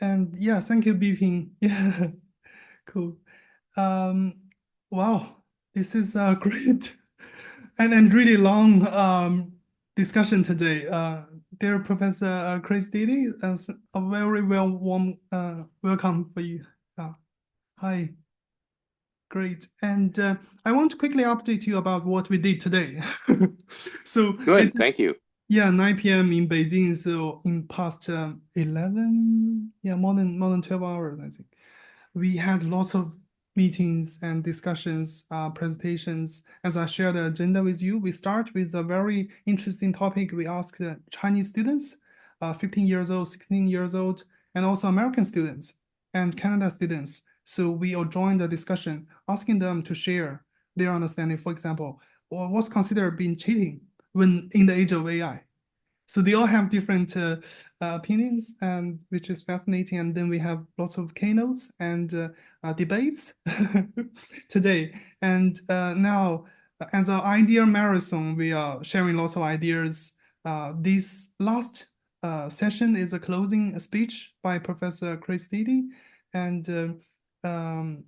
And yeah, thank you, Biping. Yeah, cool. Um, wow, this is a great and really long discussion today. Dear Professor Chris Dede, a very warm welcome for you. Hi, great. And I want to quickly update you about what we did today. So it Good, is thank you. yeah 9 p.m. in Beijing. So in past 11, yeah, more than 12 hours, I think. We had lots of meetings and discussions, presentations. As I share the agenda with you, we start with a very interesting topic. We asked Chinese students, 15 years old, 16 years old, and also American students and Canada students. So we all joined the discussion, asking them to share their understanding. For example, what's considered being cheating when in the age of AI. So they all have different opinions, and which is fascinating. And then we have lots of keynotes and debates today. And now, as an idea marathon, we are sharing lots of ideas. This last session is a closing speech by Professor Chris Dede, and um,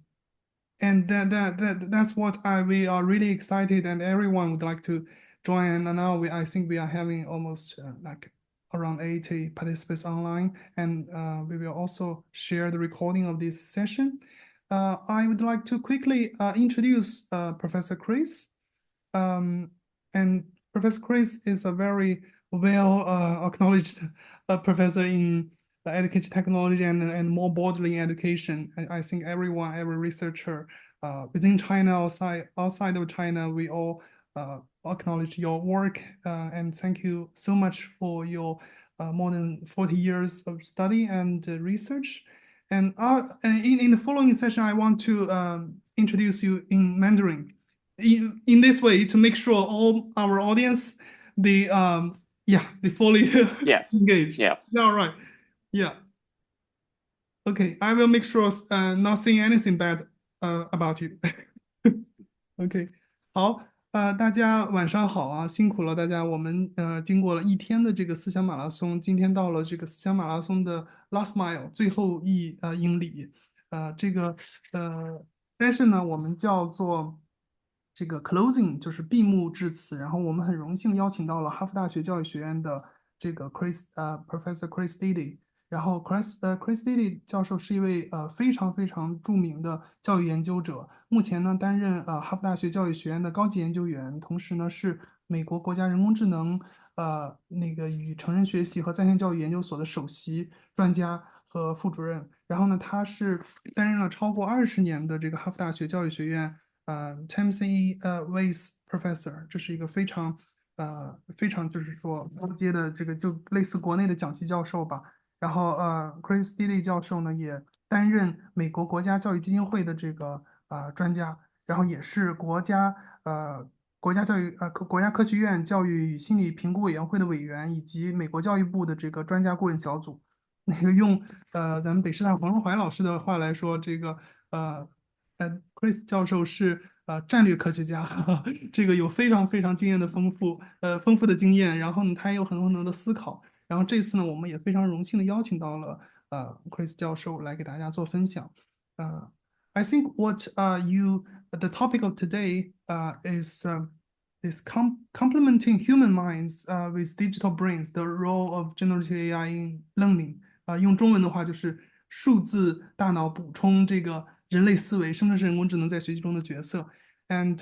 that's what we are really excited, and everyone would like to join. And now I think we are having almost like around 80 participants online, and we will also share the recording of this session. I would like to quickly introduce Professor Chris. Um, and Professor Chris is a very well acknowledged professor in education technology and more broadly in education. I think everyone, every researcher within China, outside of China, we all acknowledge your work and thank you so much for your more than 40 years of study and research. And in the following session, I want to introduce you in Mandarin in this way to make sure all our audience they fully Yes, engage. yes. All right. Yeah. Okay. I will make sure not saying anything bad about you. OK，好，大家晚上好啊，辛苦了大家。我们经过了一天的这个思想马拉松，今天到了这个思想马拉松的 last mile 最后英里。这个session 呢，我们叫做这个 closing，就是闭幕致辞。然后我们很荣幸邀请到了哈佛大学教育学院的这个 Professor Chris Dede。然后 Chris Dede 教授是一位非常非常著名的教育研究者，目前呢担任哈佛大学教育学院的高级研究员，同时呢是美国国家人工智能那个与成人学习和在线教育研究所的首席专家和副主任。然后呢，他是担任了超过20年的这个哈佛大学教育学院Timothy Weiss Professor，这是一个非常就是说高阶的这个就类似国内的讲席教授吧。然后Chris Dede 教授呢也担任美国国家教育基金会的这个专家，然后也是国家科学院教育与心理评估委员会的委员，以及美国教育部的这个专家顾问小组。那个用咱们北师大黄荣怀老师的话来说，这个Chris 教授是战略科学家，这个有非常非常经验的丰富的经验，然后呢，他也有很多的思考。然后这次呢，我们也非常荣幸的邀请到了Chris 教授来给大家做分享。I think what the topic of today is complementing human minds with digital brains, the role of generative AI in learning. 用中文的话就是数字大脑补充这个人类思维、生成式人工智能在学习中的角色。And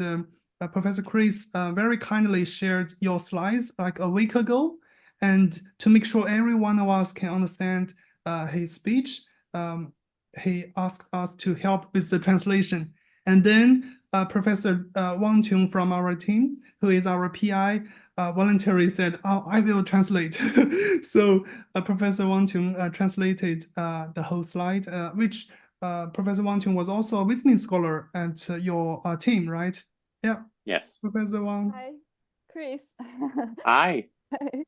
Professor Chris very kindly shared your slides like a week ago. And to make sure every one of us can understand his speech, he asked us to help with the translation. And then Professor Wang Chung from our team, who is our PI, voluntarily said, oh, I will translate. So Professor Wang Chung translated the whole slide, which Professor Wang Chung was also a visiting scholar at your team, right? Yeah, Yes. Professor Wang. Hi, Chris. Hi.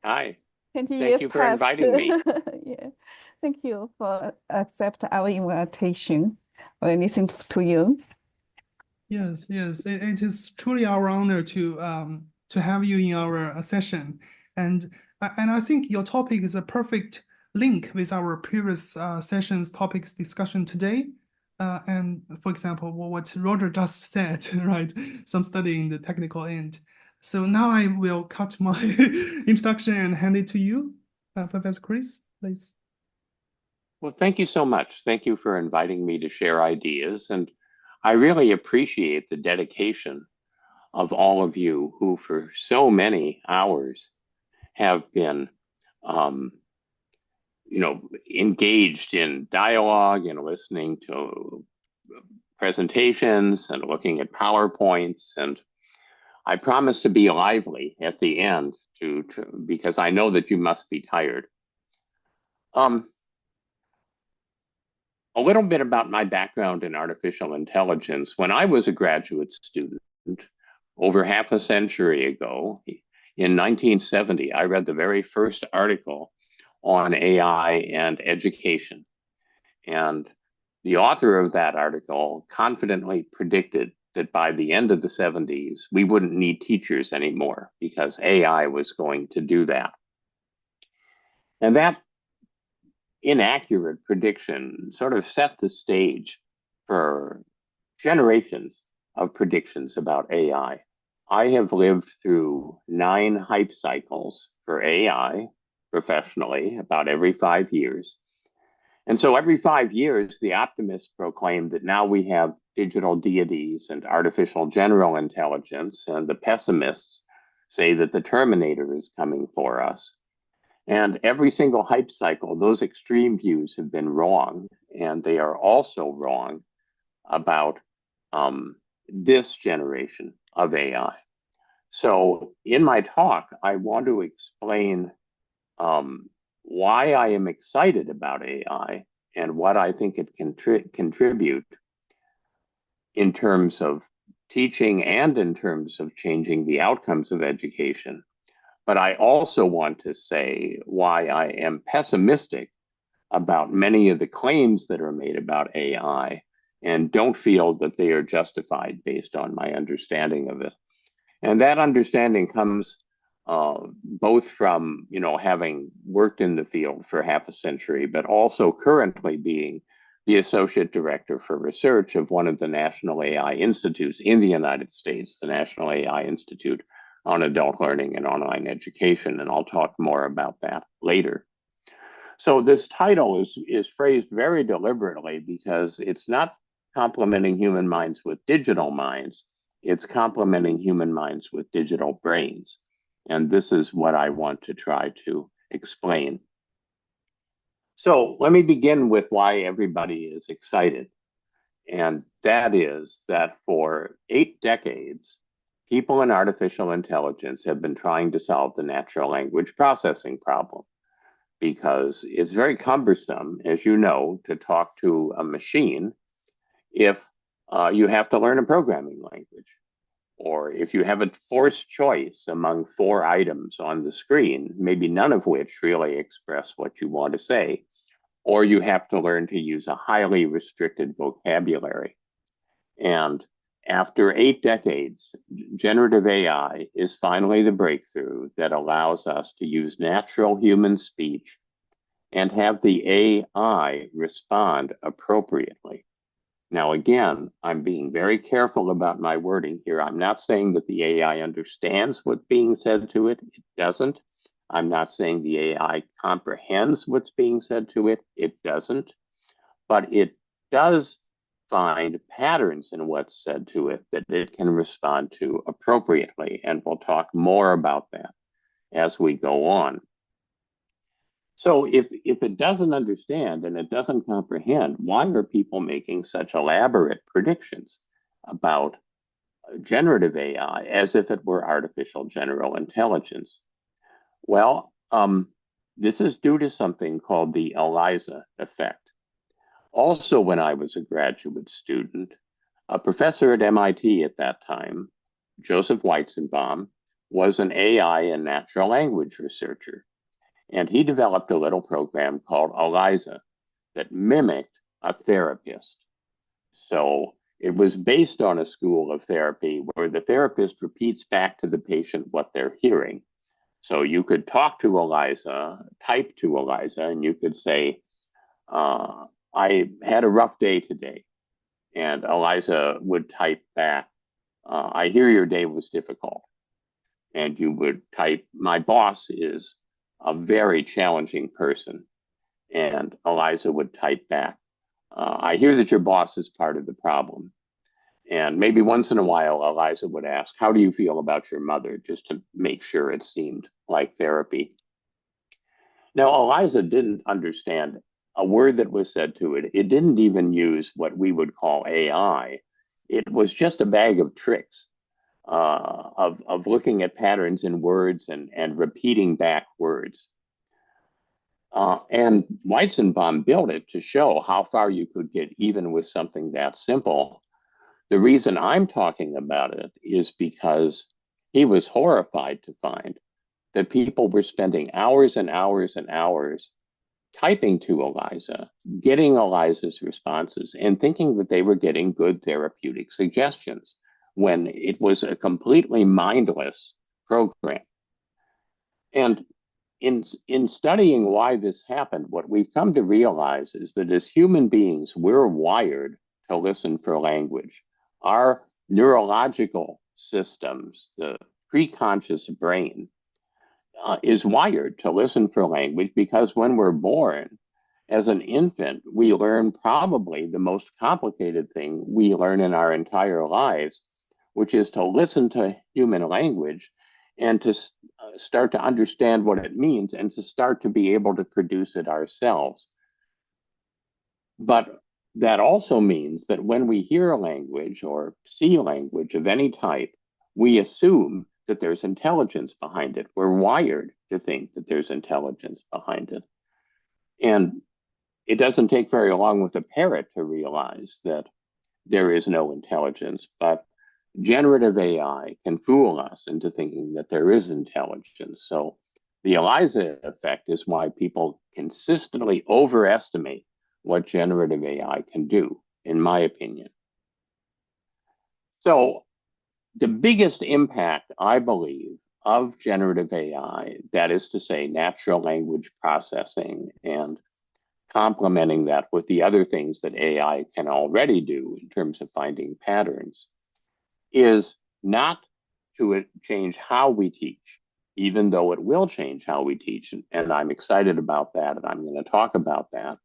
Hi. 20 Thank years you for passed. inviting me. Yeah. Thank you for accept our invitation. We listen to you. Yes, it is truly our honor to have you in our session, and I think your topic is a perfect link with our previous sessions topics discussion today. And for example, what Roger just said, right? Some study in the technical end. So now I will cut my introduction and hand it to you, Professor Chris, please. Well, thank you so much. Thank you for inviting me to share ideas. And I really appreciate the dedication of all of you who, for so many hours, have been, um, engaged in dialogue and listening to presentations and looking at PowerPoints. And I promise to be lively at the end because I know that you must be tired. A little bit about my background in artificial intelligence. When I was a graduate student over half a century ago, in 1970, I read the very first article on AI and education. And the author of that article confidently predicted that by the end of the 70s, we wouldn't need teachers anymore because AI was going to do that. And that inaccurate prediction sort of set the stage for generations of predictions about AI. I have lived through 9 hype cycles for AI professionally, about every 5 years. And so every 5 years, the optimists proclaim that now we have digital deities and artificial general intelligence, and the pessimists say that the Terminator is coming for us. And every single hype cycle, those extreme views have been wrong, and they are also wrong about this generation of AI. So in my talk, I want to explain why I am excited about AI and what I think it can contribute in terms of teaching and in terms of changing the outcomes of education. But I also want to say why I am pessimistic about many of the claims that are made about AI and don't feel that they are justified based on my understanding of it. And that understanding comes both from, having worked in the field for half a century, but also currently being the associate director for research of one of the national AI institutes in the United States, the National AI Institute on Adult Learning and Online Education. And I'll talk more about that later. So this title is phrased very deliberately because it's not complementing human minds with digital minds. It's complementing human minds with digital brains. And this is what I want to try to explain. So let me begin with why everybody is excited. And that is that for 8 decades, people in artificial intelligence have been trying to solve the natural language processing problem because it's very cumbersome, as you know, to talk to a machine if you have to learn a programming language, or if you have a forced choice among 4 items on the screen, maybe none of which really express what you want to say, or you have to learn to use a highly restricted vocabulary. And after 8 decades, generative AI is finally the breakthrough that allows us to use natural human speech and have the AI respond appropriately. Now, again, I'm being very careful about my wording here. I'm not saying that the AI understands what's being said to it. It doesn't. I'm not saying the AI comprehends what's being said to it. It doesn't. But it does find patterns in what's said to it that it can respond to appropriately. And we'll talk more about that as we go on. So if it doesn't understand and it doesn't comprehend, why are people making such elaborate predictions about generative AI as if it were artificial general intelligence? Well, this is due to something called the ELIZA effect. Also, when I was a graduate student, a professor at MIT at that time, Joseph Weizenbaum, was an AI and natural language researcher. And he developed a little program called ELIZA that mimicked a therapist. So it was based on a school of therapy where the therapist repeats back to the patient what they're hearing. So you could talk to Eliza, type to Eliza, and you could say, I had a rough day today. And Eliza would type back, I hear your day was difficult. And you would type, my boss is a very challenging person. And Eliza would type back, I hear that your boss is part of the problem. And maybe once in a while, Eliza would ask, how do you feel about your mother? Just to make sure it seemed like therapy. Now, Eliza didn't understand a word that was said to it. It didn't even use what we would call AI. It was just a bag of tricks of looking at patterns in words and repeating back words. And Weizenbaum built it to show how far you could get even with something that simple. The reason I'm talking about it is because he was horrified to find that people were spending hours and hours and hours typing to Eliza, getting Eliza's responses, and thinking that they were getting good therapeutic suggestions when it was a completely mindless program. And in studying why this happened, what we've come to realize is that as human beings, we're wired to listen for language. Our neurological systems, the preconscious brain, is wired to listen for language because when we're born, as an infant, we learn probably the most complicated thing we learn in our entire lives, which is to listen to human language and to start to understand what it means and to start to be able to produce it ourselves. But that also means that when we hear a language or see language of any type, we assume that there's intelligence behind it. We're wired to think that there's intelligence behind it. And it doesn't take very long with a parrot to realize that there is no intelligence, but generative AI can fool us into thinking that there is intelligence. So the Eliza effect is why people consistently overestimate what generative AI can do, in my opinion. So the biggest impact, I believe, of generative AI, that is to say, natural language processing and complementing that with the other things that AI can already do in terms of finding patterns, is not to change how we teach, even though it will change how we teach. And I'm excited about that, and I'm going to talk about that.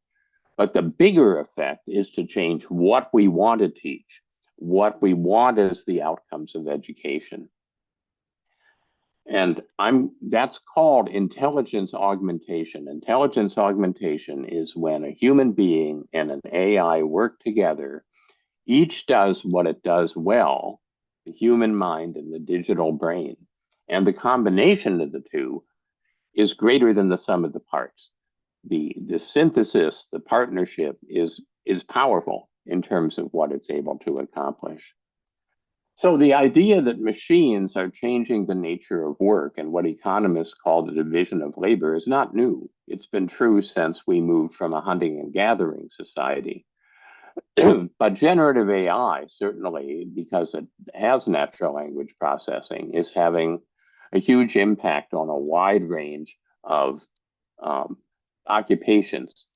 But the bigger effect is to change what we want to teach, what we want as the outcomes of education. And that's called intelligence augmentation. Intelligence augmentation is when a human being and an AI work together. Each does what it does well, the human mind and the digital brain. And the combination of the two is greater than the sum of the parts. The synthesis, the partnership is powerful in terms of what it's able to accomplish. So the idea that machines are changing the nature of work and what economists call the division of labor is not new. It's been true since we moved from a hunting and gathering society. But generative AI, certainly because it has natural language processing, is having a huge impact on a wide range of occupations.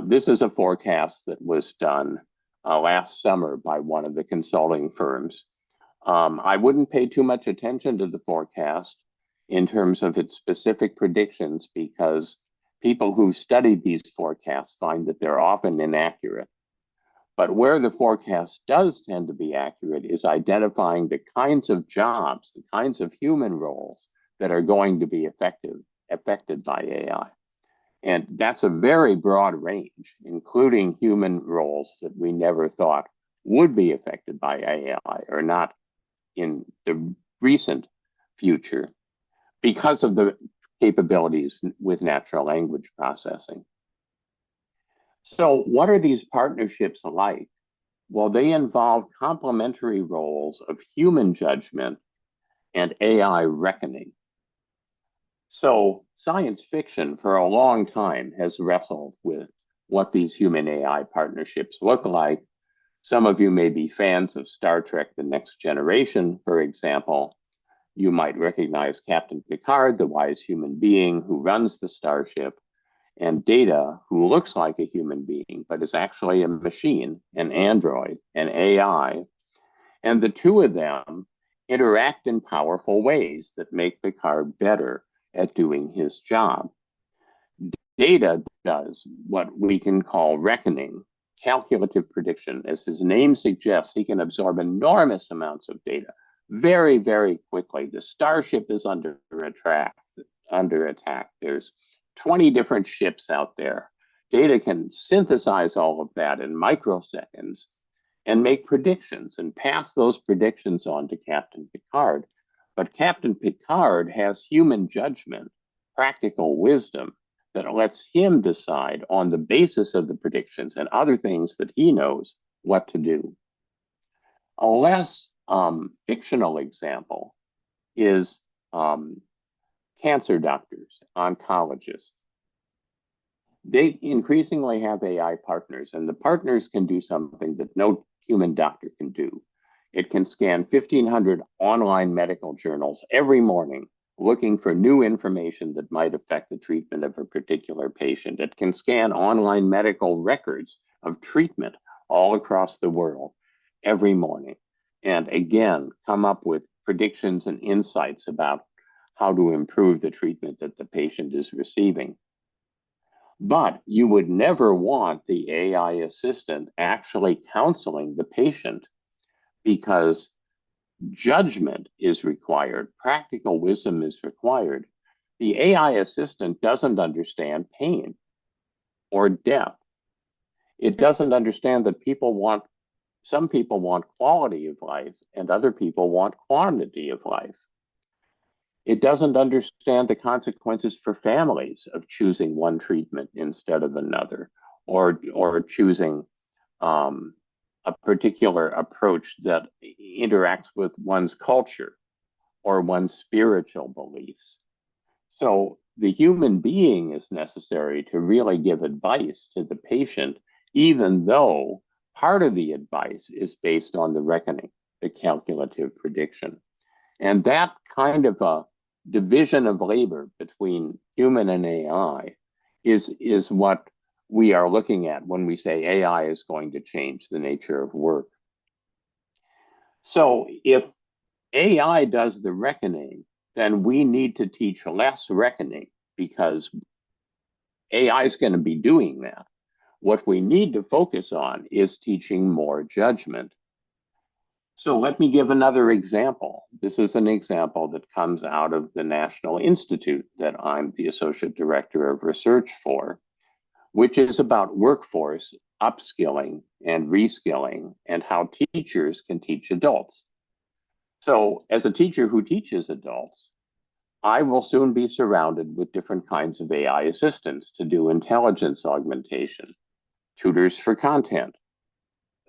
This is a forecast that was done last summer by one of the consulting firms. I wouldn't pay too much attention to the forecast in terms of its specific predictions because people who studied these forecasts find that they're often inaccurate. But where the forecast does tend to be accurate is identifying the kinds of jobs, the kinds of human roles that are going to be affected by AI. And that's a very broad range, including human roles that we never thought would be affected by AI or not in the recent future because of the capabilities with natural language processing. So what are these partnerships like? Well, they involve complementary roles of human judgment and AI reckoning. So science fiction for a long time has wrestled with what these human AI partnerships look like. Some of you may be fans of Star Trek: The Next Generation, for example. you might recognize Captain Picard, the wise human being who runs the starship, and Data, who looks like a human being, but is actually a machine, an android, an AI. And the two of them interact in powerful ways that make Picard better at doing his job. Data does what we can call reckoning, calculative prediction. As his name suggests, he can absorb enormous amounts of data very, very quickly. The starship is under attack. There's 20 different ships out there. Data can synthesize all of that in microseconds and make predictions and pass those predictions on to Captain Picard. But Captain Picard has human judgment, practical wisdom that lets him decide on the basis of the predictions and other things that he knows what to do. A less fictional example is cancer doctors, oncologists. They increasingly have AI partners, and the partners can do something that no human doctor can do. It can scan 1,500 online medical journals every morning looking for new information that might affect the treatment of a particular patient. It can scan online medical records of treatment all across the world every morning, and again, come up with predictions and insights about how to improve the treatment that the patient is receiving. But you would never want the AI assistant actually counseling the patient because judgment is required, practical wisdom is required. The AI assistant doesn't understand pain or death. It doesn't understand that some people want quality of life and other people want quantity of life. It doesn't understand the consequences for families of choosing one treatment instead of another, or choosing a particular approach that interacts with one's culture or one's spiritual beliefs. So the human being is necessary to really give advice to the patient, even though part of the advice is based on the reckoning, the calculative prediction. And that kind of a division of labor between human and AI is what we are looking at when we say AI is going to change the nature of work. So if AI does the reckoning, then we need to teach less reckoning because AI is going to be doing that. What we need to focus on is teaching more judgment. So let me give another example. This is an example that comes out of the National Institute that I'm the Associate Director of Research for, which is about workforce upskilling and reskilling and how teachers can teach adults. So as a teacher who teaches adults, I will soon be surrounded with different kinds of AI assistants to do intelligence augmentation, tutors for content,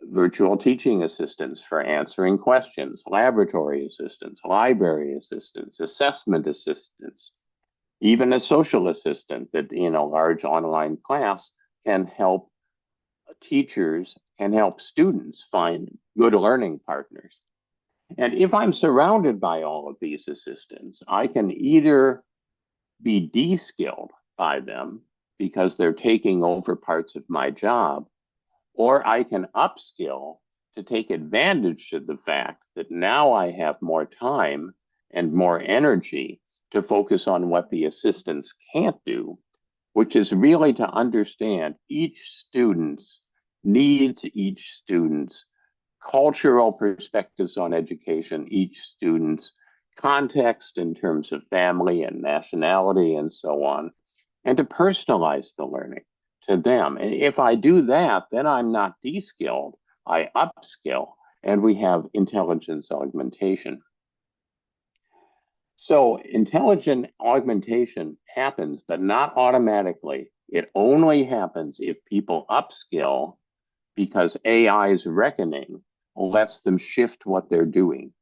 virtual teaching assistants for answering questions, laboratory assistants, library assistants, assessment assistants, even a social assistant that in a large online class can help teachers, can help students find good learning partners. And if I'm surrounded by all of these assistants, I can either be de-skilled by them because they're taking over parts of my job, or I can upskill to take advantage of the fact that now I have more time and more energy to focus on what the assistants can't do, which is really to understand each student's needs, each student's cultural perspectives on education, each student's context in terms of family and nationality and so on, and to personalize the learning to them. And if I do that, then I'm not de-skilled, I upskill, and we have intelligence augmentation. So intelligent augmentation happens, but not automatically. It only happens if people upskill because AI's reckoning lets them shift what they're doing.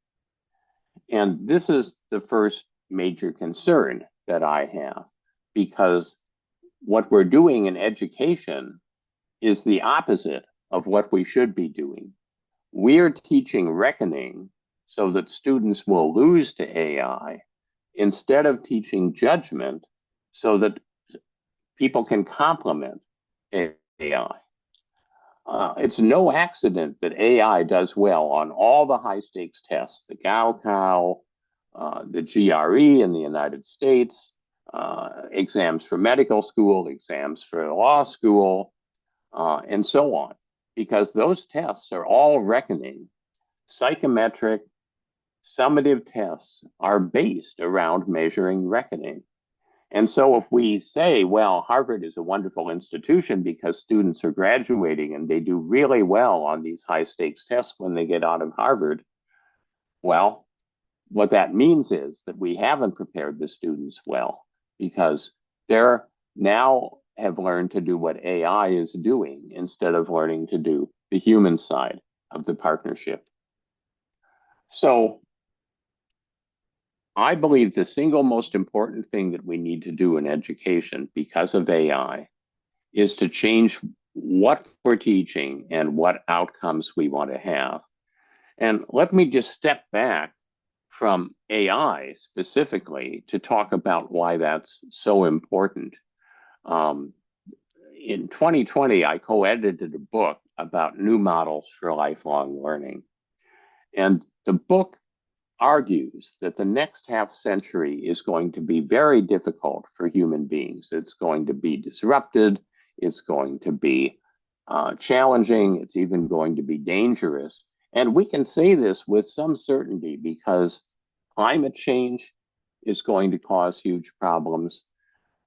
And this is the first major concern that I have, because what we're doing in education is the opposite of what we should be doing. We're teaching reckoning so that students will lose to AI instead of teaching judgment so that people can complement AI. It's no accident that AI does well on all the high stakes tests, the Gaokao, the GRE in the United States, exams for medical school, exams for law school, and so on, because those tests are all reckoning. Psychometric, summative tests are based around measuring reckoning. And so if we say, well, Harvard is a wonderful institution because students are graduating and they do really well on these high stakes tests when they get out of Harvard, well, what that means is that we haven't prepared the students well because they're now have learned to do what AI is doing instead of learning to do the human side of the partnership. So I believe the single most important thing that we need to do in education because of AI is to change what we're teaching and what outcomes we want to have. And let me just step back from AI specifically to talk about why that's so important. In 2020, I co-edited a book about new models for lifelong learning. And the book argues that the next half century is going to be very difficult for human beings. It's going to be disrupted. It's going to be challenging. It's even going to be dangerous. And we can say this with some certainty because climate change is going to cause huge problems.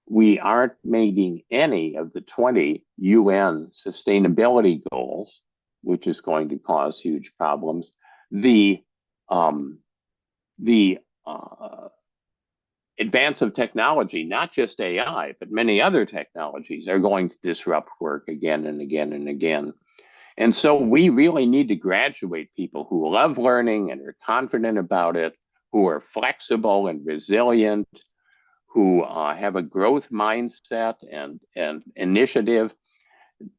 We aren't meeting any of the 20 UN sustainability goals, which is going to cause huge problems. Um, the advance of technology, not just AI, but many other technologies, are going to disrupt work again and again and again. And so we really need to graduate people who love learning and are confident about it, who are flexible and resilient, who have a growth mindset and initiative.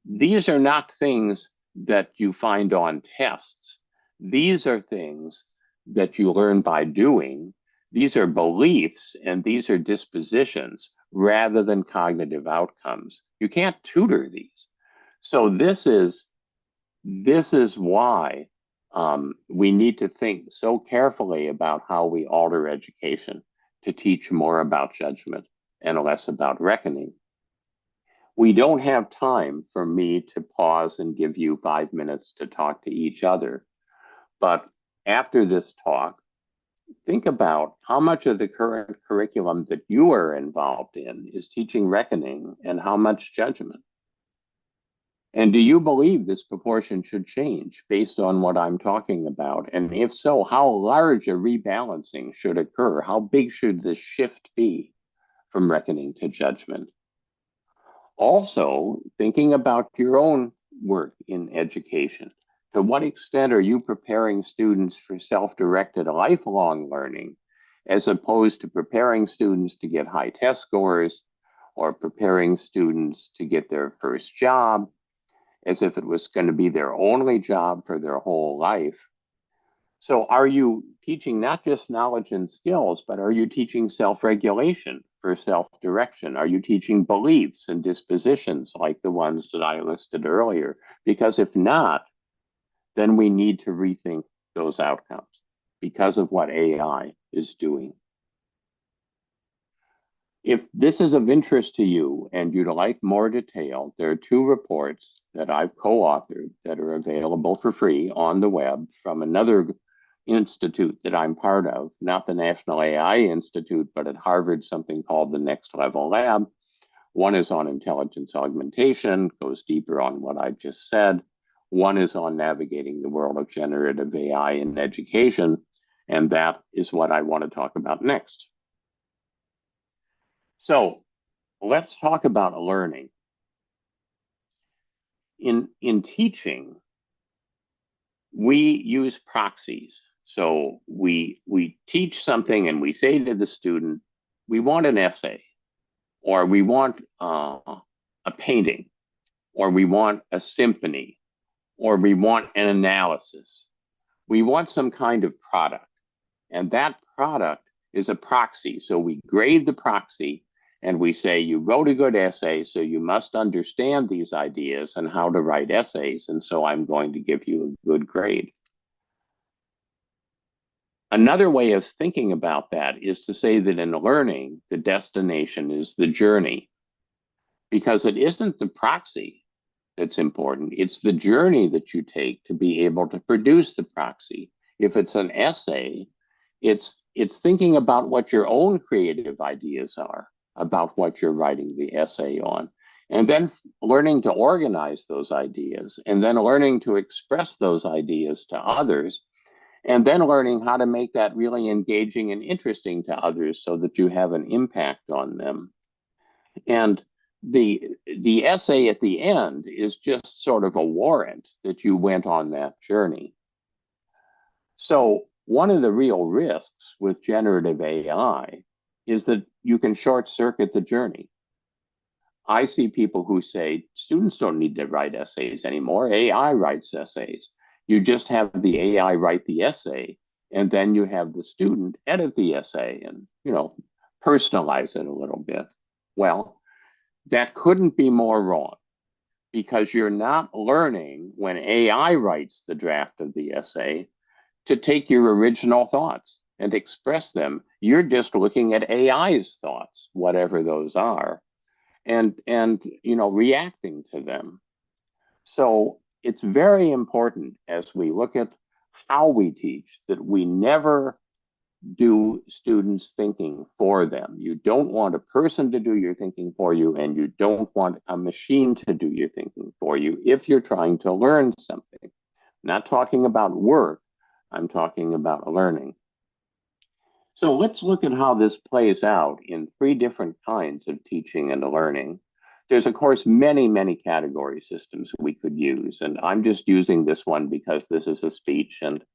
These are not things that you find on tests. These are things that you learn by doing. These are beliefs and these are dispositions rather than cognitive outcomes. You can't tutor these. So this is why we need to think so carefully about how we alter education to teach more about judgment and less about reckoning. We don't have time for me to pause and give you 5 minutes to talk to each other. But after this talk, think about how much of the current curriculum that you are involved in is teaching reckoning and how much judgment. And do you believe this proportion should change based on what I'm talking about? And if so, how large a rebalancing should occur? How big should this shift be from reckoning to judgment? Also, thinking about your own work in education. To what extent are you preparing students for self-directed lifelong learning as opposed to preparing students to get high test scores or preparing students to get their first job as if it was going to be their only job for their whole life? So are you teaching not just knowledge and skills, but are you teaching self-regulation for self-direction? Are you teaching beliefs and dispositions like the ones that I listed earlier? Because if not, then we need to rethink those outcomes because of what AI is doing. If this is of interest to you and you'd like more detail, there are 2 reports that I've co-authored that are available for free on the web from another institute that I'm part of, not the National AI Institute, but at Harvard, something called the Next Level Lab. One is on intelligence augmentation, goes deeper on what I just said. One is on navigating the world of generative AI in education, and that is what I want to talk about next. So let's talk about learning. In teaching, we use proxies. So we teach something and we say to the student, we want an essay, or we want a painting, or we want a symphony, or we want an analysis. We want some kind of product, and that product is a proxy. So we grade the proxy and we say, you wrote a good essay, so you must understand these ideas and how to write essays, and so I'm going to give you a good grade. Another way of thinking about that is to say that in learning, the destination is the journey, because it isn't the proxy that's important. It's the journey that you take to be able to produce the proxy. If it's an essay, it's thinking about what your own creative ideas are about what you're writing the essay on, and then learning to organize those ideas, and then learning to express those ideas to others, and then learning how to make that really engaging and interesting to others so that you have an impact on them. And the essay at the end is just sort of a warrant that you went on that journey. So one of the real risks with generative AI is that you can short circuit the journey. I see people who say students don't need to write essays anymore. AI writes essays. You just have the AI write the essay, and then you have the student edit the essay and, personalize it a little bit. Well, that couldn't be more wrong, because you're not learning when AI writes the draft of the essay to take your original thoughts and express them. You're just looking at AI's thoughts, whatever those are, and reacting to them. So it's very important as we look at how we teach that we never do students' thinking for them. You don't want a person to do your thinking for you, and you don't want a machine to do your thinking for you if you're trying to learn something. I'm not talking about work, I'm talking about learning. So let's look at how this plays out in 3 different kinds of teaching and learning. There's, of course, many, many category systems we could use, and I'm just using this one because this is a speech and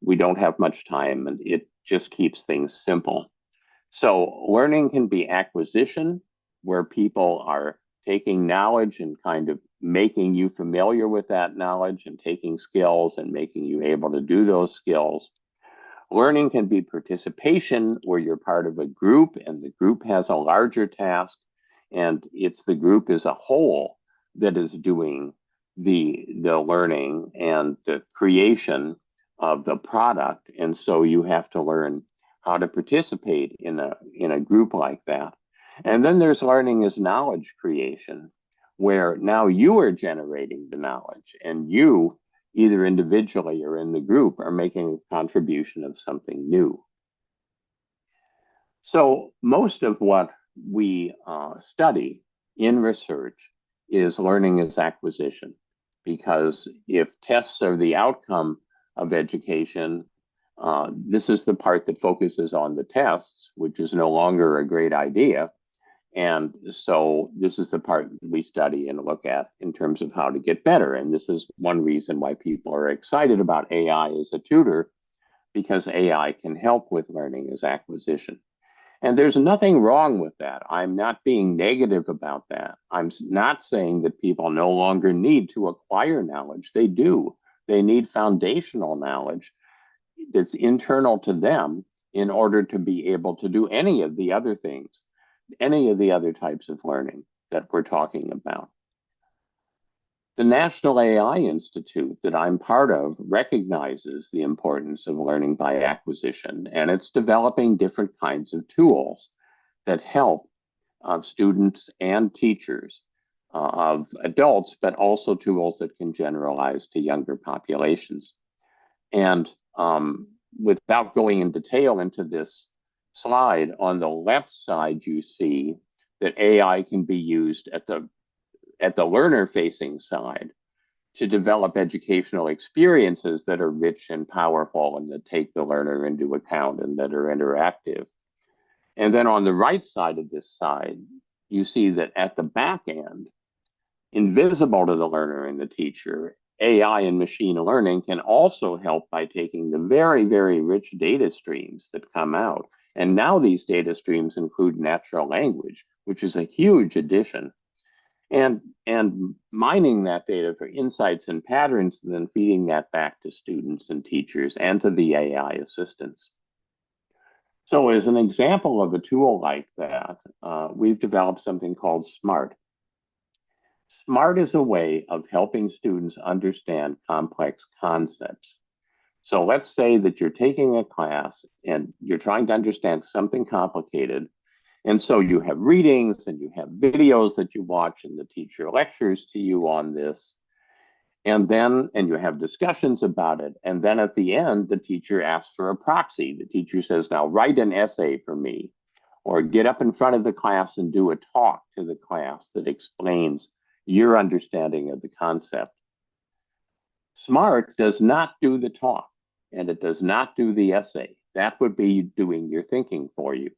we don't have much time, and it just keeps things simple. So learning can be acquisition, where people are taking knowledge and kind of making you familiar with that knowledge and taking skills and making you able to do those skills. Learning can be participation, where you're part of a group and the group has a larger task, and it's the group as a whole that is doing the learning and the creation of the product. And so you have to learn how to participate in a group like that. And then there's learning as knowledge creation, where now you are generating the knowledge, and you, either individually or in the group, are making a contribution of something new. So most of what we study in research is learning as acquisition, because if tests are the outcome of education, this is the part that focuses on the tests, which is no longer a great idea. And so this is the part we study and look at in terms of how to get better. And this is one reason why people are excited about AI as a tutor, because AI can help with learning as acquisition. And there's nothing wrong with that. I'm not being negative about that. I'm not saying that people no longer need to acquire knowledge. They do. They need foundational knowledge that's internal to them in order to be able to do any of the other things, any of the other types of learning that we're talking about. The National AI Institute that I'm part of recognizes the importance of learning by acquisition, and it's developing different kinds of tools that help students and teachers of adults, but also tools that can generalize to younger populations. And without going in detail into this slide, on the left side, you see that AI can be used at the learner-facing side to develop educational experiences that are rich and powerful and that take the learner into account and that are interactive. And then on the right side of this side, you see that at the back end, invisible to the learner and the teacher, AI and machine learning can also help by taking the very, very rich data streams that come out. And now these data streams include natural language, which is a huge addition. and mining that data for insights and patterns, and then feeding that back to students and teachers and to the AI assistants. So as an example of a tool like that, we've developed something called SMART. SMART is a way of helping students understand complex concepts. So let's say that you're taking a class and you're trying to understand something complicated. And so you have readings and you have videos that you watch, and the teacher lectures to you on this. And you have discussions about it. And then at the end, the teacher asks for a proxy. The teacher says, now write an essay for me, or get up in front of the class and do a talk to the class that explains your understanding of the concept. SMART does not do the talk, and it does not do the essay. That would be doing your thinking for you.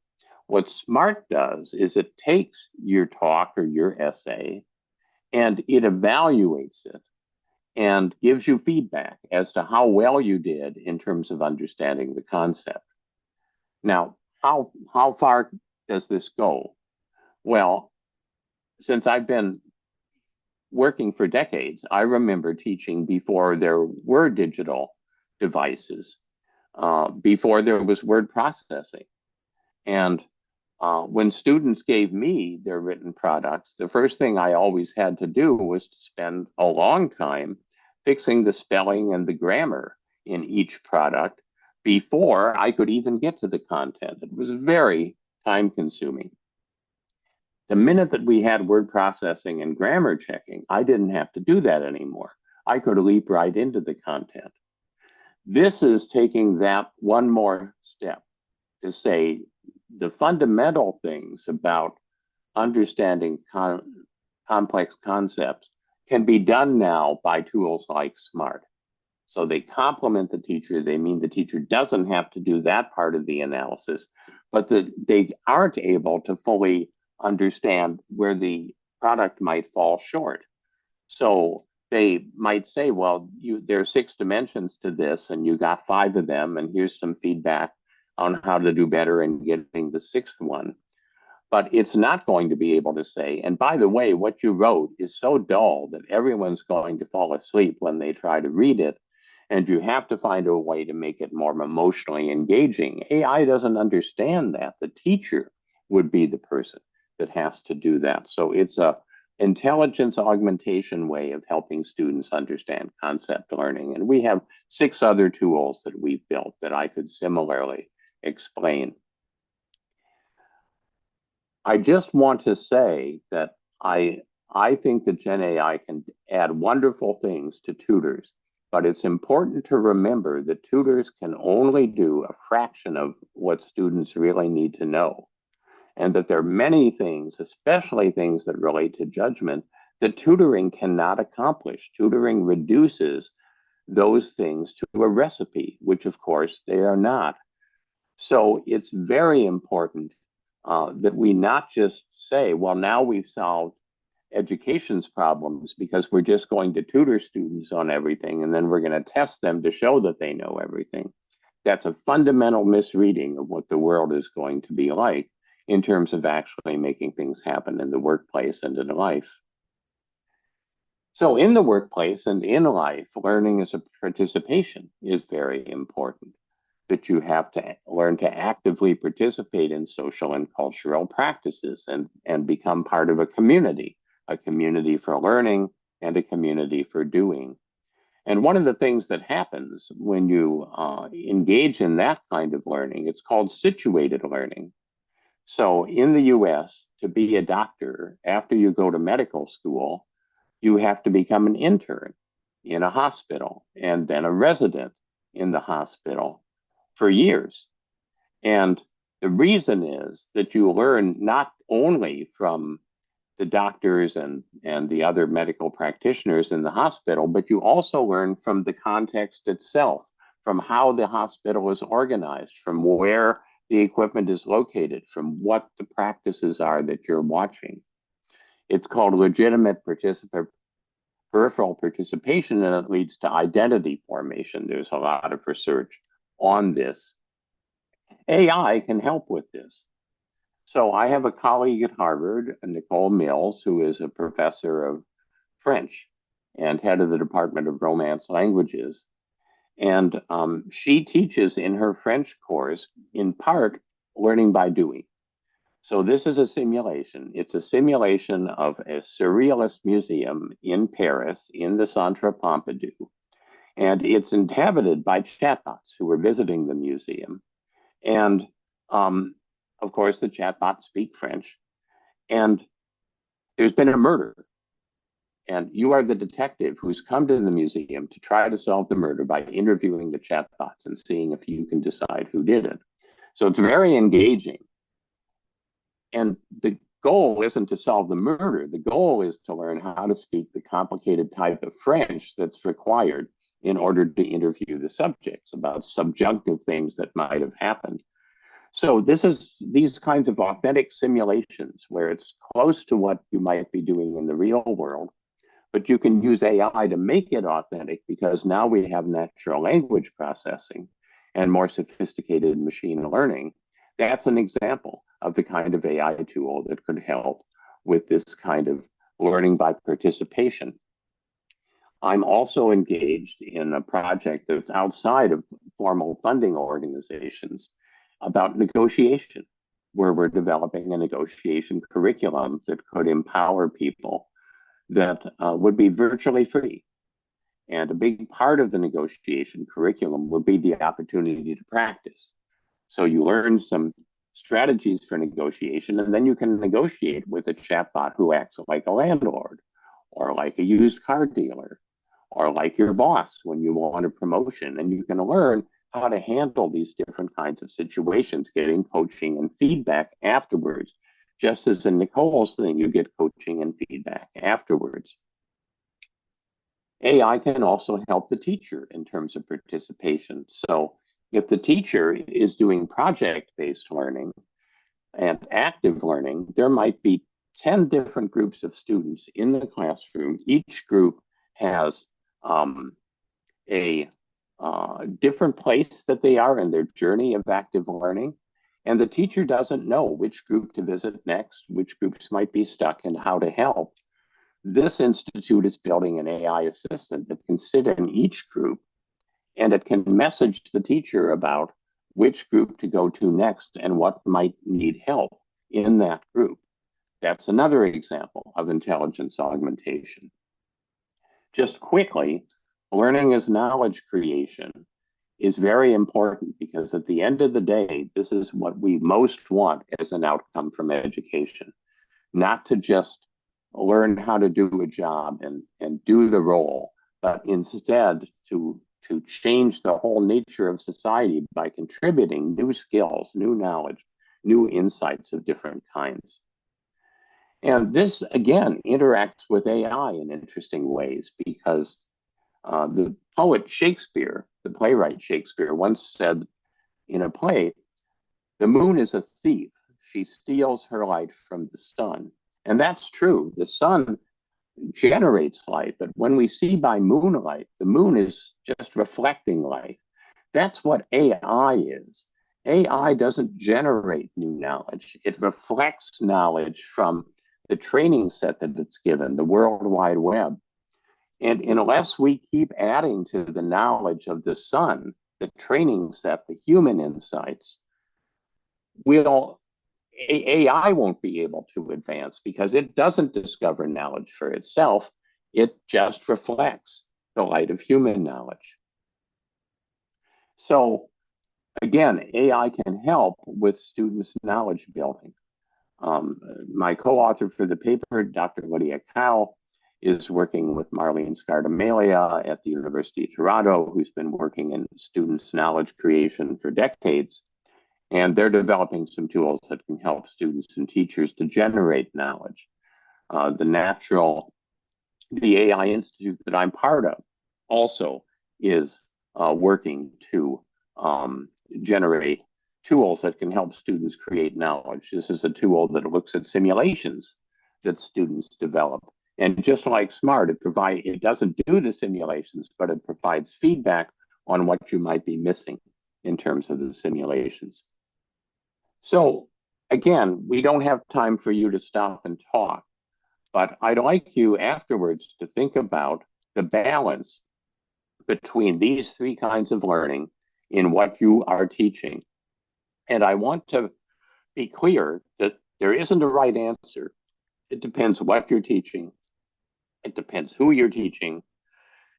What SMART does is it takes your talk or your essay and it evaluates it and gives you feedback as to how well you did in terms of understanding the concept. Now, how far does this go? Well, since I've been working for decades, I remember teaching before there were digital devices, before there was word processing. And when students gave me their written products, the first thing I always had to do was to spend a long time fixing the spelling and the grammar in each product before I could even get to the content. It was very time consuming. The minute that we had word processing and grammar checking, I didn't have to do that anymore. I could leap right into the content. This is taking that one more step to say the fundamental things about understanding complex concepts can be done now by tools like SMART. So they complement the teacher. They mean the teacher doesn't have to do that part of the analysis, but they aren't able to fully understand where the product might fall short. So they might say, well, there are 6 dimensions to this, and you got 5 of them, and here's some feedback on how to do better in getting the 6th one. But it's not going to be able to say, and by the way, what you wrote is so dull that everyone's going to fall asleep when they try to read it. And you have to find a way to make it more emotionally engaging. AI doesn't understand that. The teacher would be the person that has to do that. So it's a intelligence augmentation way of helping students understand concept learning. And we have 6 other tools that we've built that I could similarly explain. I just want to say that I think that GenAI can add wonderful things to tutors, but it's important to remember that tutors can only do a fraction of what students really need to know, and that there are many things, especially things that relate to judgment, that tutoring cannot accomplish. Tutoring reduces those things to a recipe, which of course they are not. So it's very important that we not just say, well, now we've solved education's problems because we're just going to tutor students on everything and then we're going to test them to show that they know everything. That's a fundamental misreading of what the world is going to be like in terms of actually making things happen in the workplace and in life. So in the workplace and in life, learning as a participation is very important. That you have to learn to actively participate in social and cultural practices and become part of a community for learning and a community for doing. And one of the things that happens when you engage in that kind of learning, it's called situated learning. So in the US, to be a doctor, after you go to medical school, you have to become an intern in a hospital and then a resident in the hospital for years. And the reason is that you learn not only from the doctors and the other medical practitioners in the hospital, but you also learn from the context itself, from how the hospital is organized, from where the equipment is located, from what the practices are that you're watching. It's called legitimate peripheral participation, and it leads to identity formation. There's a lot of research on this. AI can help with this. So I have a colleague at Harvard, Nicole Mills, who is a professor of French and head of the Department of Romance Languages. And she teaches in her French course, in part, learning by doing. So this is a simulation. It's a simulation of a surrealist museum in Paris, in the Centre Pompidou. And it's inhabited by chatbots who are visiting the museum. And of course, the chatbots speak French. And there's been a murder. And you are the detective who's come to the museum to try to solve the murder by interviewing the chatbots and seeing if you can decide who did it. So it's very engaging. And the goal isn't to solve the murder. The goal is to learn how to speak the complicated type of French that's required in order to interview the subjects about subjunctive things that might have happened. So these kinds of authentic simulations where it's close to what you might be doing in the real world, but you can use AI to make it authentic because now we have natural language processing and more sophisticated machine learning. That's an example of the kind of AI tool that could help with this kind of learning by participation. I'm also engaged in a project that's outside of formal funding organizations about negotiation, where we're developing a negotiation curriculum that could empower people that would be virtually free. And a big part of the negotiation curriculum would be the opportunity to practice. So you learn some strategies for negotiation, and then you can negotiate with a chatbot who acts like a landlord, or like a used car dealer, or like your boss when you want a promotion. And you can learn how to handle these different kinds of situations, getting coaching and feedback afterwards. Just as in Nicole's thing, you get coaching and feedback afterwards. AI can also help the teacher in terms of participation. So if the teacher is doing project-based learning and active learning, there might be 10 different groups of students in the classroom. Each group has a different place that they are in their journey of active learning. And the teacher doesn't know which group to visit next, which groups might be stuck, and how to help. This institute is building an AI assistant that can sit in each group and it can message the teacher about which group to go to next and what might need help in that group. That's another example of intelligence augmentation. Just quickly, learning as knowledge creation is very important because at the end of the day, this is what we most want as an outcome from education, not to just learn how to do a job and do the role, but instead to change the whole nature of society by contributing new skills, new knowledge, new insights of different kinds. And this, again, interacts with AI in interesting ways because the poet Shakespeare, the playwright Shakespeare, once said in a play, "The moon is a thief. She steals her light from the sun." And that's true. The sun generates light, but when we see by moonlight, the moon is just reflecting light. That's what AI is. AI doesn't generate new knowledge. It reflects knowledge from the training set that it's given, the World Wide Web. And unless we keep adding to the knowledge of the sun, the training set, the human insights, AI won't be able to advance because it doesn't discover knowledge for itself. It just reflects the light of human knowledge. So again, AI can help with students' knowledge building. My co-author for the paper, Dr. Lydia Kao, is working with Marlene Scardamalia at the University of Toronto, who's been working in students' knowledge creation for decades. And they're developing some tools that can help students and teachers to generate knowledge. The AI Institute that I'm part of also is working to generate tools that can help students create knowledge. This is a tool that looks at simulations that students develop. And just like SMART, it doesn't do the simulations, but it provides feedback on what you might be missing in terms of the simulations. So again, we don't have time for you to stop and talk, but I'd like you afterwards to think about the balance between these three kinds of learning in what you are teaching. And I want to be clear that there isn't a right answer. It depends what you're teaching, it depends who you're teaching,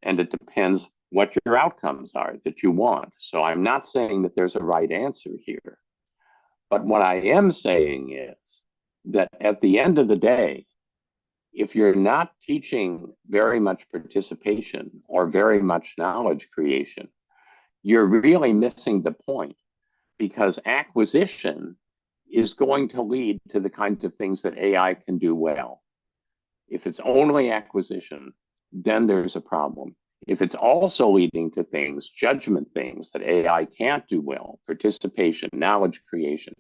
and it depends what your outcomes are that you want. So I'm not saying that there's a right answer here. But what I am saying is that at the end of the day, if you're not teaching very much participation or very much knowledge creation, you're really missing the point, because acquisition is going to lead to the kinds of things that AI can do well. If it's only acquisition, then there's a problem. If it's also leading to things, judgment things that AI can't do well, participation, knowledge creation,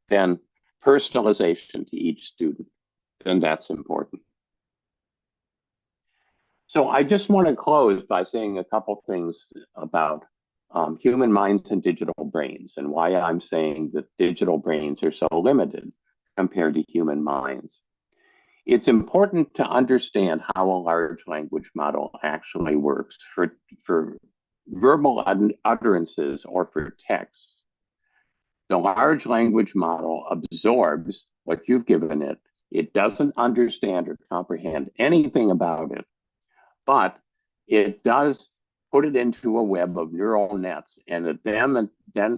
then personalization to each student, then that's important. So I just want to close by saying a couple things about human minds and digital brains, and why I'm saying that digital brains are so limited compared to human minds. It's important to understand how a large language model actually works for verbal utterances or for text. The large language model absorbs what you've given it. It doesn't understand or comprehend anything about it, but it does put it into a web of neural nets, and it then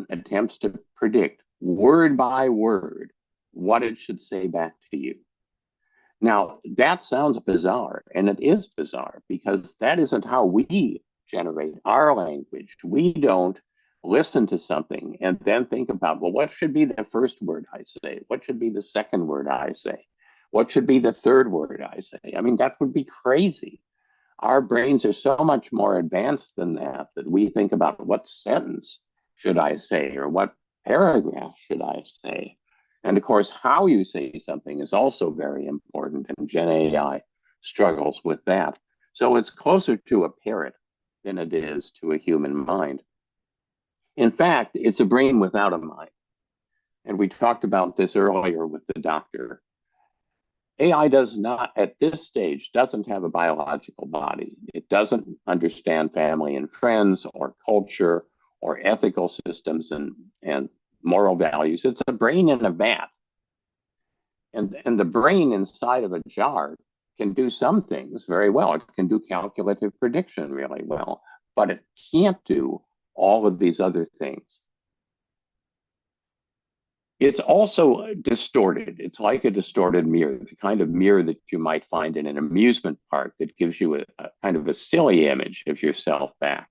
attempts to predict word by word what it should say back to you. Now, that sounds bizarre, and it is bizarre, because that isn't how we generate our language. We don't listen to something and then think about, well, what should be the first word I say? What should be the second word I say? What should be the third word I say? I mean, that would be crazy. Our brains are so much more advanced than that, that we think about what sentence should I say, or what paragraph should I say. And of course, how you say something is also very important, and GenAI struggles with that. So it's closer to a parrot than it is to a human mind. In fact, it's a brain without a mind. And we talked about this earlier with the doctor. AI does not, at this stage, doesn't have a biological body. It doesn't understand family and friends or culture or ethical systems and moral values. It's a brain in a vat. And the brain inside of a jar can do some things very well. It can do calculative prediction really well, but it can't do all of these other things. It's also distorted. It's like a distorted mirror, the kind of mirror that you might find in an amusement park that gives you a kind of a silly image of yourself back.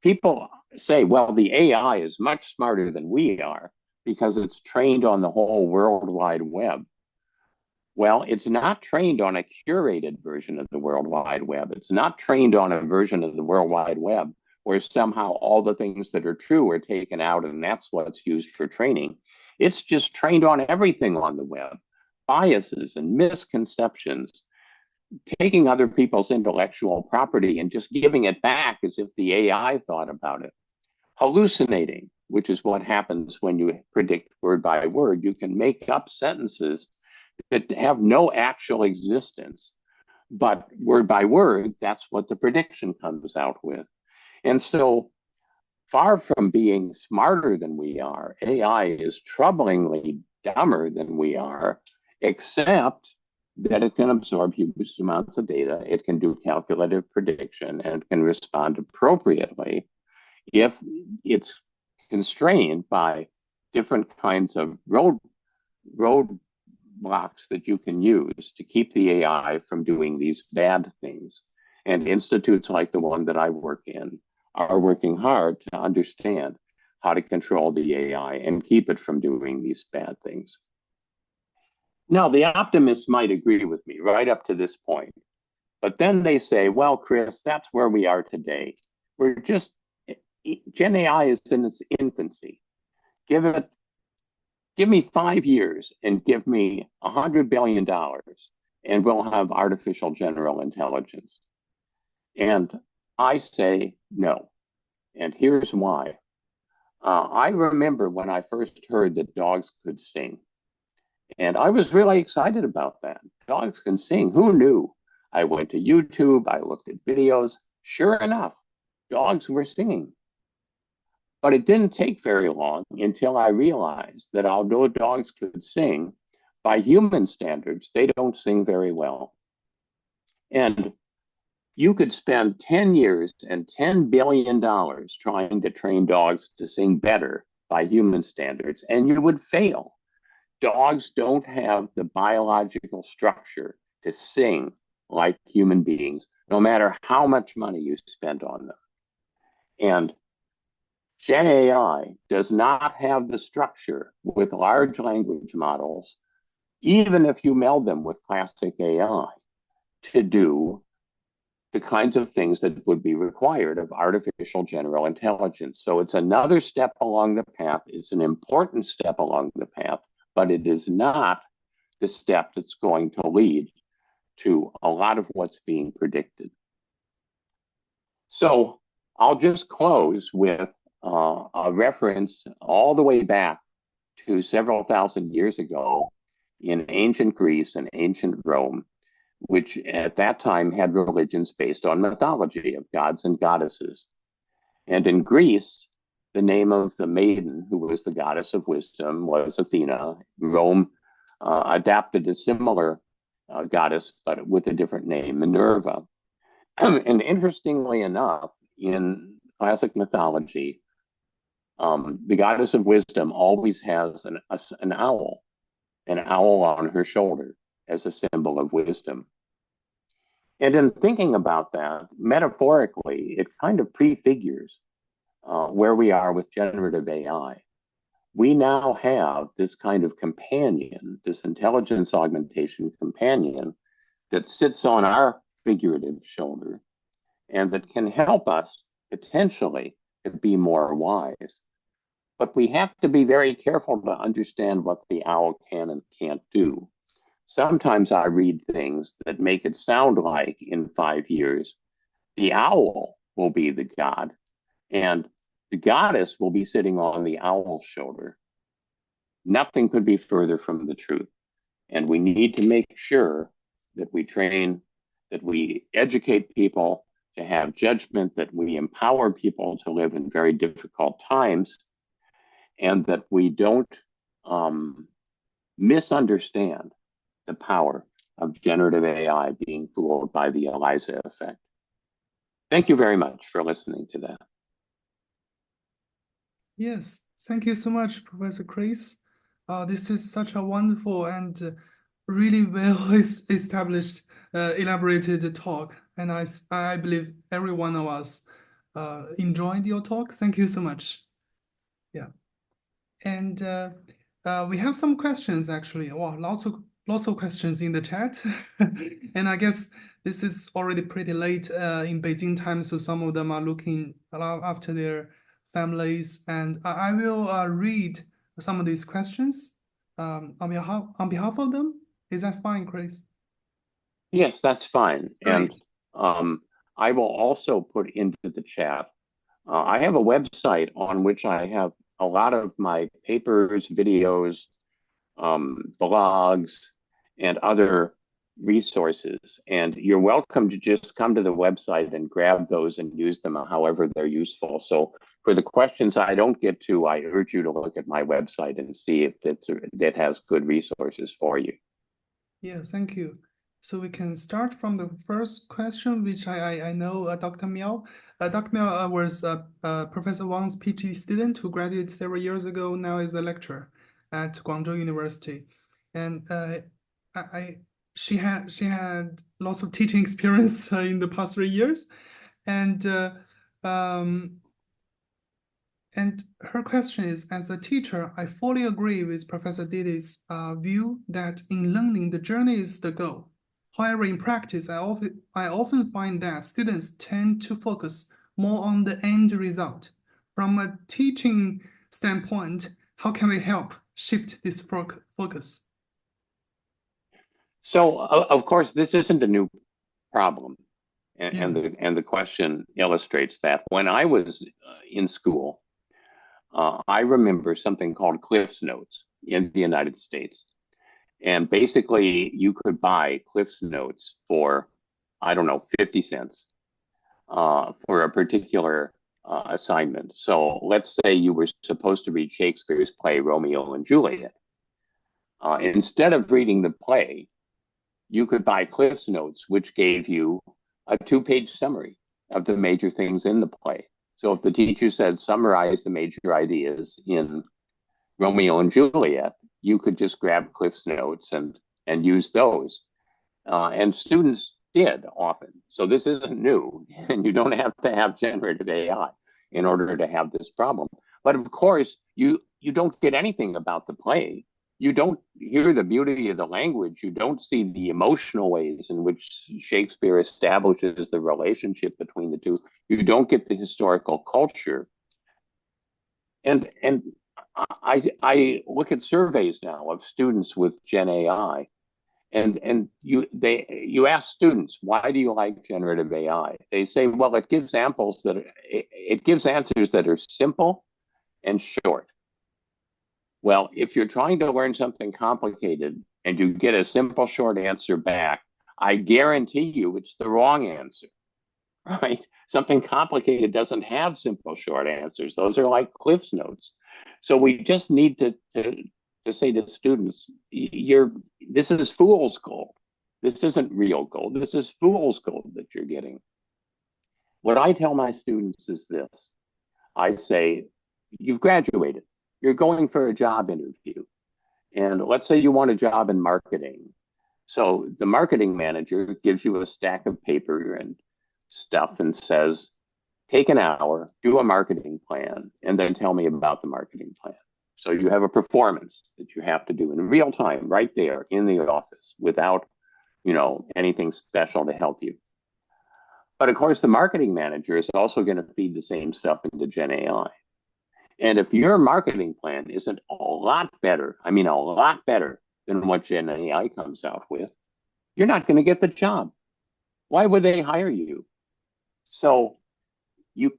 People say, well, the AI is much smarter than we are because it's trained on the whole World Wide Web. Well, it's not trained on a curated version of the World Wide Web. It's not trained on a version of the World Wide Web where somehow all the things that are true are taken out and that's what's used for training. It's just trained on everything on the web, biases and misconceptions, taking other people's intellectual property and just giving it back as if the AI thought about it. Hallucinating, which is what happens when you predict word by word. You can make up sentences that have no actual existence, but word by word, that's what the prediction comes out with. And so, far from being smarter than we are, AI is troublingly dumber than we are, except that it can absorb huge amounts of data, it can do calculative prediction, and it can respond appropriately if it's constrained by different kinds of roadblocks that you can use to keep the AI from doing these bad things. And institutes like the one that I work in are working hard to understand how to control the AI and keep it from doing these bad things. Now, the optimists might agree with me right up to this point, but then they say, well, Chris, that's where we are today. We're just, Gen AI is in its infancy. Give me 5 years and give me $100 billion and we'll have artificial general intelligence. And I say no. And here's why. I remember when I first heard that dogs could sing. And I was really excited about that. Dogs can sing. Who knew? I went to YouTube, I looked at videos. Sure enough, dogs were singing. But it didn't take very long until I realized that although dogs could sing, by human standards, they don't sing very well. And you could spend 10 years and $10 billion trying to train dogs to sing better by human standards, and you would fail. Dogs don't have the biological structure to sing like human beings, no matter how much money you spend on them. And GenAI does not have the structure with large language models, even if you meld them with classic AI, to do the kinds of things that would be required of artificial general intelligence. So it's another step along the path. It's an important step along the path, but it is not the step that's going to lead to a lot of what's being predicted. So I'll just close with a reference all the way back to several thousand years ago in ancient Greece and ancient Rome, which at that time had religions based on mythology of gods and goddesses. And in Greece, the name of the maiden who was the goddess of wisdom was Athena. Rome adapted a similar goddess, but with a different name, Minerva. And interestingly enough, in classic mythology, the goddess of wisdom always has an owl on her shoulder as a symbol of wisdom. And in thinking about that, metaphorically, it kind of prefigures where we are with generative AI. We now have this kind of companion, this intelligence augmentation companion that sits on our figurative shoulder and that can help us potentially to be more wise. But we have to be very careful to understand what the owl can and can't do. Sometimes I read things that make it sound like in 5 years, the owl will be the god, and the goddess will be sitting on the owl's shoulder. Nothing could be further from the truth. And we need to make sure that we train, that we educate people to have judgment, that we empower people to live in very difficult times, and that we don't misunderstand the power of generative AI being fooled by the Eliza effect. Thank you very much for listening to that. Yes, thank you so much, Professor Chris. This is such a wonderful and really well established, elaborated talk, and I believe every one of us enjoyed your talk. Thank you so much. Yeah, and we have some questions actually. Wow, lots of questions in the chat, and I guess this is already pretty late in Beijing time, so some of them are looking after their families, and I will read some of these questions on behalf of them. Is that fine, Chris? Yes, that's fine. Great. And I will also put into the chat, I have a website on which I have a lot of my papers, videos, blogs, and other resources. And you're welcome to just come to the website and grab those and use them however they're useful. So for the questions I don't get to, I urge you to look at my website and see if that has good resources for you. Yeah, thank you. So we can start from the first question, which I know Dr. Miao. Dr. Miao was Professor Wang's PhD student who graduated several years ago, now is a lecturer at Guangzhou University. And she had lots of teaching experience in the past 3 years. And and her question is, as a teacher, I fully agree with Professor Dede's view that in learning, the journey is the goal. However, in practice, I often find that students tend to focus more on the end result. From a teaching standpoint, how can we help shift this focus? So, of course, this isn't a new problem. And, Yeah. and the question illustrates that. When I was in school, I remember something called Cliff's Notes in the United States. And basically, you could buy Cliff's Notes for, I don't know, 50 cents for a particular assignment. So let's say you were supposed to read Shakespeare's play, Romeo and Juliet. Instead of reading the play, you could buy Cliff's Notes, which gave you a 2-page summary of the major things in the play. So if the teacher said summarize the major ideas in Romeo and Juliet, you could just grab Cliff's Notes and use those. And students did often. So this isn't new, and you don't have to have generative AI in order to have this problem. But of course, you don't get anything about the play. You don't hear the beauty of the language. You don't see the emotional ways in which Shakespeare establishes the relationship between the two. You don't get the historical culture. And I look at surveys now of students with Gen AI, and you ask students, why do you like generative AI? They say, well, it gives answers that are simple and short. Well, if you're trying to learn something complicated and you get a simple short answer back, I guarantee you it's the wrong answer, right? Something complicated doesn't have simple short answers. Those are like Cliff's Notes. So we just need to say to students, this is fool's gold. This isn't real gold. This is fool's gold that you're getting. What I tell my students is this. I say, you've graduated. You're going for a job interview. And let's say you want a job in marketing. So the marketing manager gives you a stack of paper and stuff and says, take an hour, do a marketing plan, and then tell me about the marketing plan. So you have a performance that you have to do in real time, right there in the office, without, anything special to help you. But of course, the marketing manager is also going to feed the same stuff into Gen AI. And if your marketing plan isn't a lot better, I mean, a lot better than what Gen AI comes out with, you're not going to get the job. Why would they hire you? So if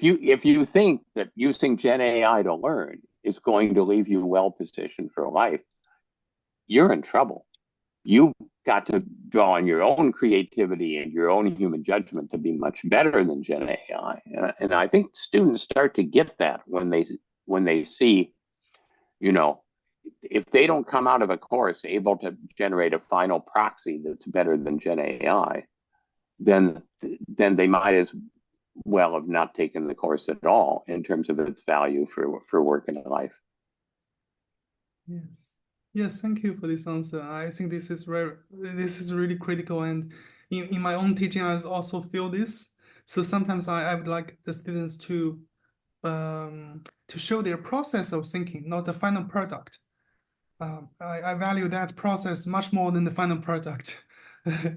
you think that using Gen AI to learn is going to leave you well positioned for life, you're in trouble. You've got to draw on your own creativity and your own human judgment to be much better than Gen AI. And I think students start to get that when they see, if they don't come out of a course able to generate a final proxy that's better than Gen AI, then they might as well have not taken the course at all in terms of its value for work and life. Yes. Yes, thank you for this answer. I think this is really critical, and in my own teaching, I also feel this. So sometimes I would like the students to show their process of thinking, not the final product. I value that process much more than the final product. Yeah.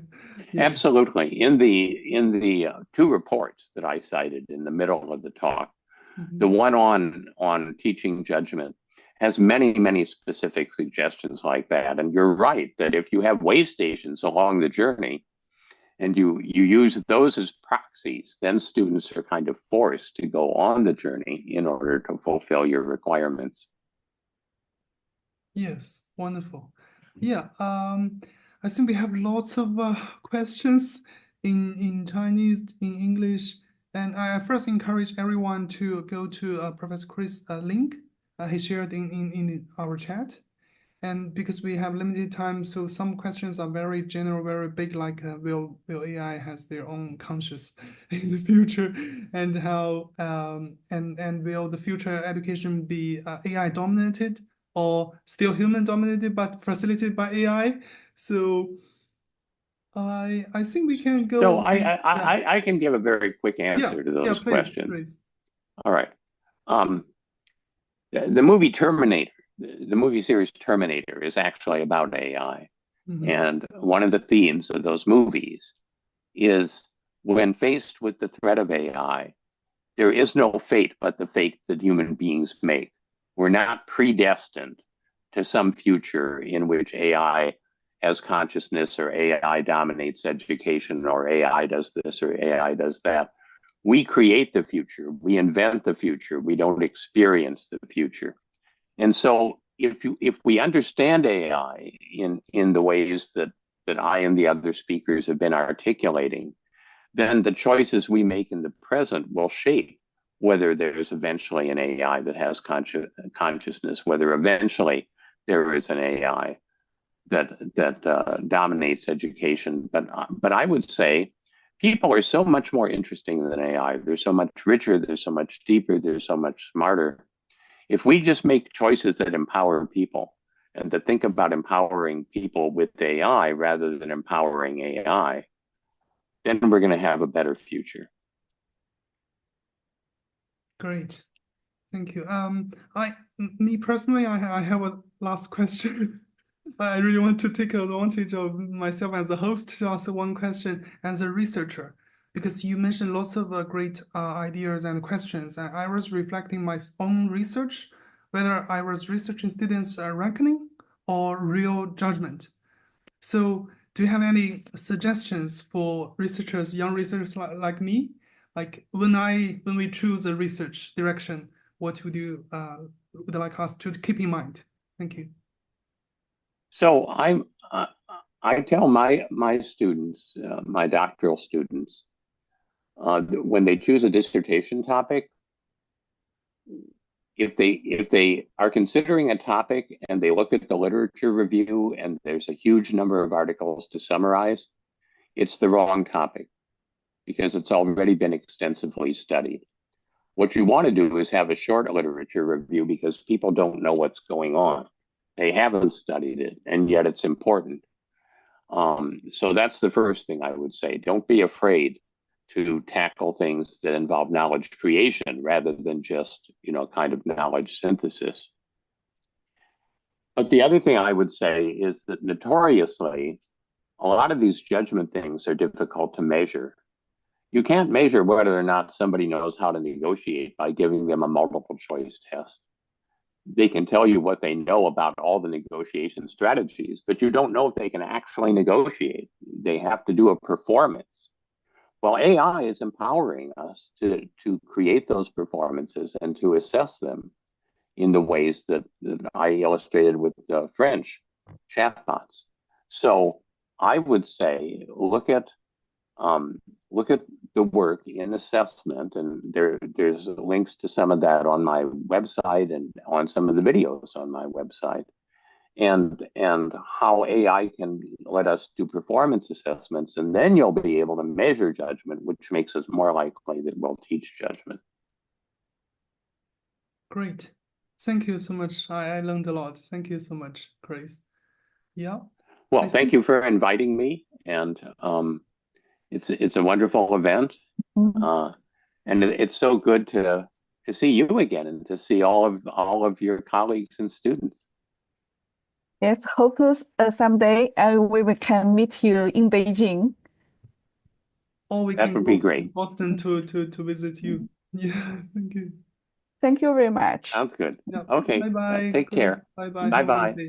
Absolutely. In the two reports that I cited in the middle of the talk, the one on teaching judgment has many specific suggestions like that. And you're right that if you have way stations along the journey and you use those as proxies, then students are kind of forced to go on the journey in order to fulfill your requirements. Yes, wonderful. Yeah, I think we have lots of questions in Chinese, in English, and I first encourage everyone to go to Professor Chris' link he shared in our chat. And because we have limited time, so some questions are very general, very big, like will AI has their own conscious in the future, and how and will the future education be AI dominated or still human dominated but facilitated by AI? So I think we can go. So Yeah. I can give a very quick answer to those questions. Please. All right. The movie Terminator, the movie series Terminator is actually about AI. And one of the themes of those movies is when faced with the threat of AI, there is no fate but the fate that human beings make. We're not predestined to some future in which AI has consciousness or AI dominates education or AI does this or AI does that. We create the future. We invent the future. We don't experience the future. And so if we understand AI in the ways that I and the other speakers have been articulating, then the choices we make in the present will shape whether there's eventually an AI that has consciousness, whether eventually there is an AI that dominates education. But I would say people are so much more interesting than AI. They're so much richer. They're so much deeper. They're so much smarter. If we just make choices that empower people and to think about empowering people with AI rather than empowering AI, then we're going to have a better future. Great. Thank you. Me personally, I have a last question. I really want to take advantage of myself as a host to ask one question as a researcher, because you mentioned lots of great ideas and questions. And I was reflecting my own research, whether I was researching students' reckoning or real judgment. So, do you have any suggestions for researchers, young researchers like me? Like when we choose a research direction, what would you would like us to keep in mind? Thank you. So I tell my students, my doctoral students, when they choose a dissertation topic, if they are considering a topic and they look at the literature review and there's a huge number of articles to summarize, it's the wrong topic because it's already been extensively studied. What you want to do is have a short literature review because people don't know what's going on. They haven't studied it, and yet it's important. So that's the first thing I would say. Don't be afraid to tackle things that involve knowledge creation rather than just, kind of knowledge synthesis. But the other thing I would say is that notoriously, a lot of these judgment things are difficult to measure. You can't measure whether or not somebody knows how to negotiate by giving them a multiple choice test. They can tell you what they know about all the negotiation strategies, but you don't know if they can actually negotiate. They have to do a performance. Well, AI is empowering us to create those performances and to assess them in the ways that I illustrated with the French chatbots. So I would say look at the work in assessment, and there's links to some of that on my website and on some of the videos on my website, and how AI can let us do performance assessments, and then you'll be able to measure judgment, which makes us more likely that we'll teach judgment. Great. Thank you so much. I learned a lot. Thank you so much, Chris. Yeah. Well, thank you for inviting me, and it's a wonderful event, and it's so good to see you again and to see all of your colleagues and students. Yes, hope someday we can meet you in Beijing. Or we That can would go be to great. Boston to visit you. Yeah, thank you. Thank you very much. Sounds good. Yeah. Okay. Bye-bye, Take Chris. care. Bye-bye. Bye Have a nice bye. day.